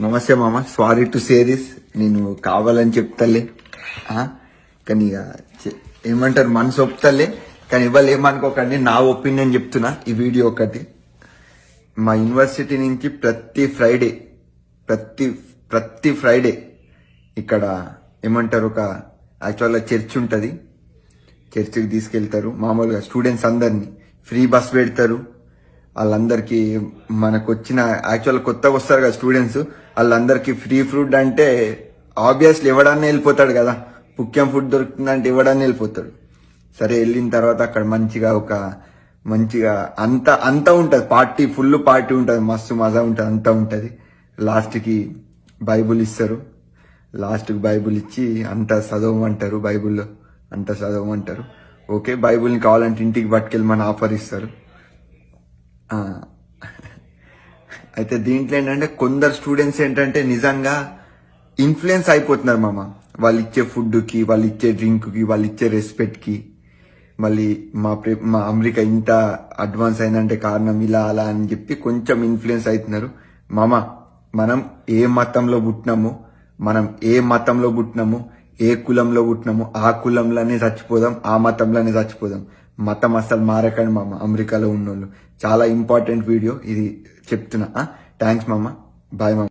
నమస్తే మామ, sorry to say this. నేను కావాలని చెప్తలే, కానీ ఇక ఏమంటారు, మనసు ఒప్పుతలే. కానీ ఇవాళ ఏమనుకోకండి, నా ఒపీనియన్ చెప్తున్నా. ఈ వీడియో ఒకటి, మా యూనివర్సిటీ నుంచి ప్రతి ఫ్రైడే ఇక్కడ ఏమంటారు, ఒక యాక్చువల్గా చర్చ్ ఉంటుంది. చర్చికి తీసుకెళ్తారు. మామూలుగా స్టూడెంట్స్ అందరినీ ఫ్రీ బస్ పెడతారు. వాళ్ళందరికీ మనకు వచ్చిన యాక్చువల్ కొత్తగా వస్తారు కదా స్టూడెంట్స్, వాళ్ళందరికీ ఫ్రీ ఫుడ్. అంటే ఆబ్వియస్లీ ఎవడన్నా వెళ్ళిపోతాడు కదా, ముఖ్యం ఫుడ్ దొరుకుతుందంటే ఎవడన్నా వెళ్ళిపోతాడు. సరే, వెళ్ళిన తర్వాత అక్కడ మంచిగా అంతా ఉంటుంది. ఫుల్ పార్టీ ఉంటుంది, మస్తు మజా ఉంటుంది, అంతా ఉంటుంది. లాస్ట్కి బైబుల్ ఇస్తారు. లాస్ట్కి బైబుల్ ఇచ్చి అంతా చదవమంటారు. బైబుల్లో అంతా చదవమంటారు. ఓకే, బైబుల్ని కావాలంటే ఇంటికి పట్టుకెళ్ళమని ఆఫర్ ఇస్తారు. అయితే దీంట్లో ఏంటంటే కొందరు స్టూడెంట్స్ ఏంటంటే నిజంగా ఇన్ఫ్లుయెన్స్ అయిపోతున్నారు మామ. వాళ్ళు ఇచ్చే ఫుడ్కి, వాళ్ళు ఇచ్చే డ్రింక్కి, వాళ్ళు ఇచ్చే రెస్పెక్ట్కి. మళ్ళీ మా అమెరికా ఇంత అడ్వాన్స్ అయిందంటే కారణం ఇలా అలా అని చెప్పి కొంచెం ఇన్ఫ్లుయెన్స్ అవుతున్నారు మామ. మనం ఏ మతంలో పుట్టినాము, ఏ కులంలో పుట్టినాము, ఆ కులంలోనే చచ్చిపోదాం, ఆ మతంలోనే చచ్చిపోదాం. మతం అసలు మారకండి మామ. అమెరికాలో ఉన్నోళ్ళు చాలా ఇంపార్టెంట్ వీడియో ఇది చెప్తున్నా. థ్యాంక్స్ మామ, బాయ్ మామ.